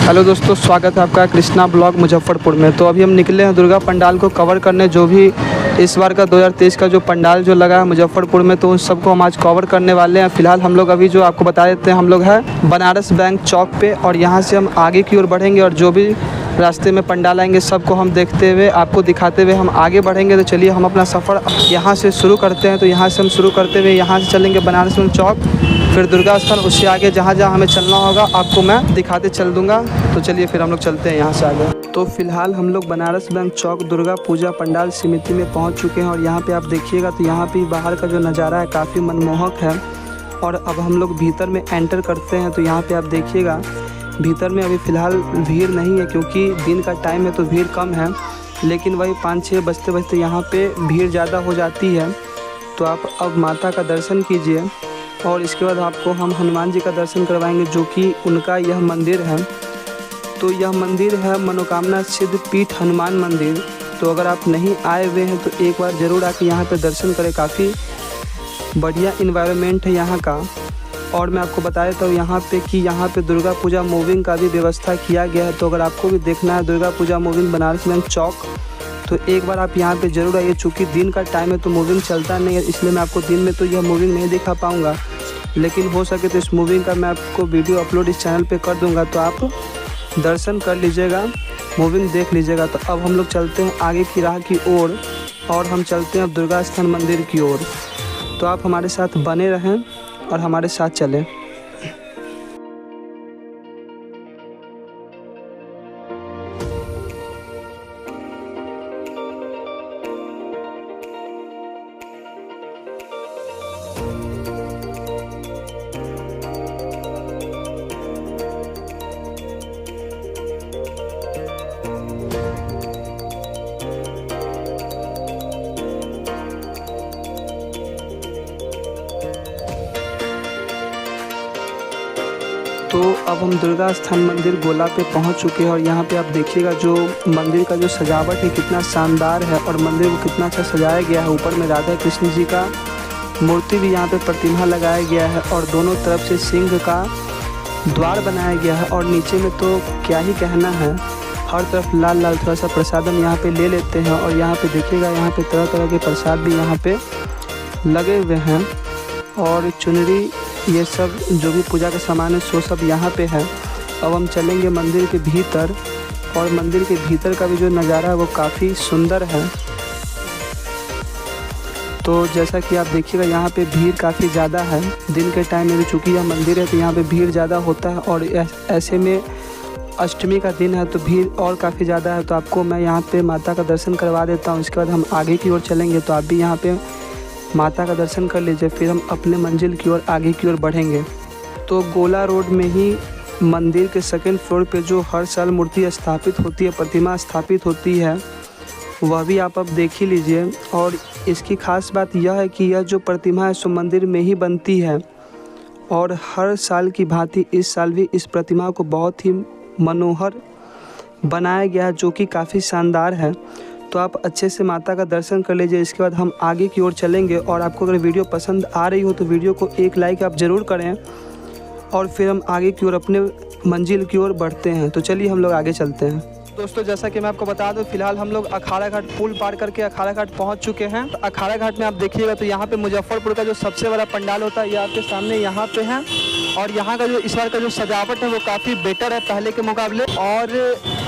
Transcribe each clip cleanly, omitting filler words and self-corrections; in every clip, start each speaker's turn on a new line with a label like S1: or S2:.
S1: Hello दोस्तों, स्वागत है आपका कृष्णा ब्लॉग मुजफ्फरपुर में। तो अभी हम निकले हैं दुर्गा पंडाल को कवर करने। जो भी इस बार का 2023 का जो पंडाल जो लगा है मुजफ्फरपुर में, तो उन सबको हम आज कवर करने वाले हैं। फिलहाल हम लोग अभी जो आपको बता देते हैं, हम लोग हैं बनारस बैंक चौक पे और यहाँ से हम आगे की ओर बढ़ेंगे और जो भी रास्ते में पंडाल आएंगे सबको हम देखते हुए आपको दिखाते हुए हम आगे बढ़ेंगे। तो चलिए हम अपना सफ़र यहाँ से शुरू करते हैं। तो यहाँ से हम शुरू करते हुए यहाँ से चलेंगे बनारस बैंक चौक, फिर दुर्गा स्थान, उससे आगे जहाँ जहाँ हमें चलना होगा आपको मैं दिखाते चल दूँगा। तो चलिए फिर हम लोग चलते हैं यहाँ से आगे। तो फिलहाल हम लोग बनारस बैंक चौक दुर्गा पूजा पंडाल समिति में पहुँच चुके हैं और यहाँ पे आप देखिएगा तो यहाँ पे बाहर का जो नज़ारा है काफ़ी मनमोहक है। और अब हम लोग भीतर में एंटर करते हैं। तो यहाँ पे आप देखिएगा भीतर में अभी फ़िलहाल भीड़ नहीं है क्योंकि दिन का टाइम है तो भीड़ कम है, लेकिन वही 5-6 बजते बजते यहाँ पे भीड़ ज़्यादा हो जाती है। तो आप अब माता का दर्शन कीजिए और इसके बाद आपको हम हनुमान जी का दर्शन करवाएंगे, जो कि उनका यह मंदिर है। तो यह मंदिर है मनोकामना सिद्ध पीठ हनुमान मंदिर। तो अगर आप नहीं आए हुए हैं तो एक बार ज़रूर आके यहाँ पे दर्शन करें। काफ़ी बढ़िया इन्वायरमेंट है यहाँ का। और मैं आपको बता देता हूँ यहाँ पे कि यहाँ पे दुर्गा पूजा मूविंग का भी व्यवस्था किया गया है। तो अगर आपको भी देखना है दुर्गा पूजा मूविंग बनारस बैंक चौक, तो एक बार आप यहाँ पे ज़रूर आइए। चूँकि दिन का टाइम है तो मूविंग चलता नहीं है, इसलिए मैं आपको दिन में तो यह मूविंग नहीं दिखा पाऊँगा, लेकिन हो सके तो इस मूविंग का मैं आपको वीडियो अपलोड इस चैनल पे कर दूँगा। तो आप दर्शन कर लीजिएगा, मूविंग देख लीजिएगा। तो अब हम लोग चलते हैं आगे की राह की ओर और हम चलते हैं अब दुर्गा स्थान मंदिर की ओर। तो आप हमारे साथ बने रहें और हमारे साथ चलें। तो अब हम दुर्गा स्थान मंदिर गोला पे पहुंच चुके हैं और यहाँ पे आप देखिएगा जो मंदिर का जो सजावट है कितना शानदार है और मंदिर को कितना अच्छा सजाया गया है। ऊपर में राधा कृष्ण जी का मूर्ति भी यहाँ पे प्रतिमा लगाया गया है और दोनों तरफ से सिंह का द्वार बनाया गया है। और नीचे में तो क्या ही कहना है, हर तरफ लाल लाल थोड़ा सा प्रसाद हम यहाँ पे ले लेते हैं। और यहाँ पे देखिएगा यहाँ पे तरह तरह के प्रसाद भी यहाँ पे लगे हुए हैं और चुनरी, ये सब जो भी पूजा का सामान है सो सब यहाँ पे है। अब हम चलेंगे मंदिर के भीतर और मंदिर के भीतर का भी जो नज़ारा है वो काफ़ी सुंदर है। तो जैसा कि आप देखिएगा यहाँ पे भीड़ काफ़ी ज़्यादा है। दिन के टाइम में भी चूँकि यह मंदिर है तो यहाँ पे भीड़ ज़्यादा होता है और ऐसे में अष्टमी का दिन है तो भीड़ और काफ़ी ज़्यादा है। तो आपको मैं यहाँ पे माता का दर्शन करवा देता हूँ। इसके बाद हम आगे की ओर चलेंगे, तो आप भी यहाँ पे माता का दर्शन कर लीजिए, फिर हम अपने मंजिल की ओर आगे की ओर बढ़ेंगे। तो गोला रोड में ही मंदिर के सेकंड फ्लोर पे जो हर साल मूर्ति स्थापित होती है, प्रतिमा स्थापित होती है, वह भी आप अब देख ही लीजिए। और इसकी खास बात यह है कि यह जो प्रतिमा है सो मंदिर में ही बनती है और हर साल की भांति इस साल भी इस प्रतिमा को बहुत ही मनोहर बनाया गया है, जो कि काफ़ी शानदार है। तो आप अच्छे से माता का दर्शन कर लीजिए। इसके बाद हम आगे की ओर चलेंगे और आपको अगर वीडियो पसंद आ रही हो तो वीडियो को एक लाइक आप ज़रूर करें और फिर हम आगे की ओर अपने मंजिल की ओर बढ़ते हैं। तो चलिए हम लोग आगे चलते हैं। दोस्तों, जैसा कि मैं आपको बता दूं, फिलहाल हम लोग अखाड़ा घाट पुल पार करके अखाड़ा घाट पहुंच चुके हैं। तो अखाड़ा घाट में आप देखिएगा तो यहाँ पे मुजफ्फरपुर का जो सबसे बड़ा पंडाल होता है ये आपके सामने यहाँ पे है। और यहाँ का जो इस बार का जो सजावट है वो काफ़ी बेटर है पहले के मुकाबले। और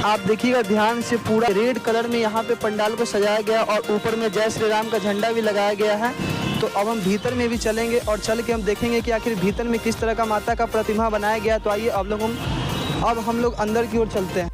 S1: आप देखिएगा ध्यान से, पूरा रेड कलर में यहाँ पे पंडाल को सजाया गया और ऊपर में जय श्री राम का झंडा भी लगाया गया है। तो अब हम भीतर में भी चलेंगे और चल के हम देखेंगे कि आखिर भीतर में किस तरह का माता का प्रतिमा बनाया गया। तो आइए अब हम लोग अंदर की ओर चलते हैं।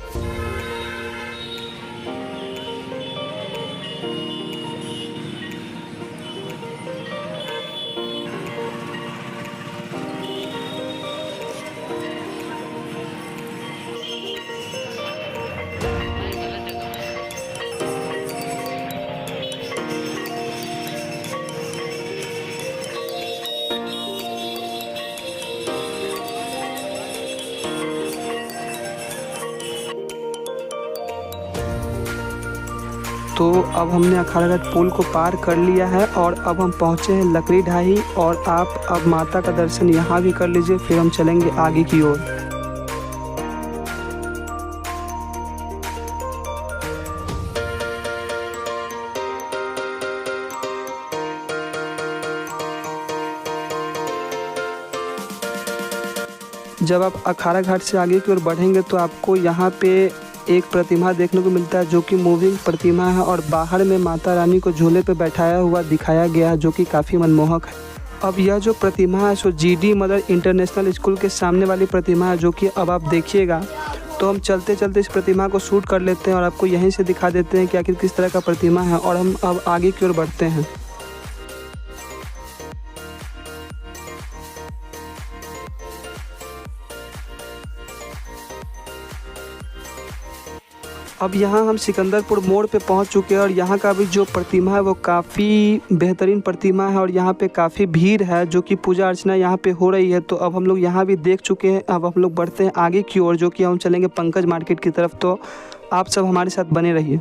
S1: तो अब हमने अखाड़ा घाट पुल को पार कर लिया है और अब हम पहुँचे हैं लकड़ी ढाही और आप अब माता का दर्शन यहाँ भी कर लीजिए, फिर हम चलेंगे आगे की ओर। जब आप अखाड़ा घाट से आगे की ओर बढ़ेंगे तो आपको यहाँ पे एक प्रतिमा देखने को मिलता है जो कि मूविंग प्रतिमा है और बाहर में माता रानी को झूले पे बैठाया हुआ दिखाया गया है जो कि काफ़ी मनमोहक है। अब यह जो प्रतिमा है सो जीडी मदर इंटरनेशनल स्कूल के सामने वाली प्रतिमा है जो कि अब आप देखिएगा। तो हम चलते चलते इस प्रतिमा को शूट कर लेते हैं और आपको यहीं से दिखा देते हैं कि आखिर किस तरह का प्रतिमा है और हम अब आगे की ओर बढ़ते हैं। अब यहाँ हम सिकंदरपुर मोड़ पे पहुँच चुके हैं और यहाँ का भी जो प्रतिमा है वो काफ़ी बेहतरीन प्रतिमा है और यहाँ पे काफ़ी भीड़ है जो कि पूजा अर्चना यहाँ पे हो रही है। तो अब हम लोग यहाँ भी देख चुके हैं। अब हम लोग बढ़ते हैं आगे की ओर जो कि हम चलेंगे पंकज मार्केट की तरफ। तो आप सब हमारे साथ बने रहिए।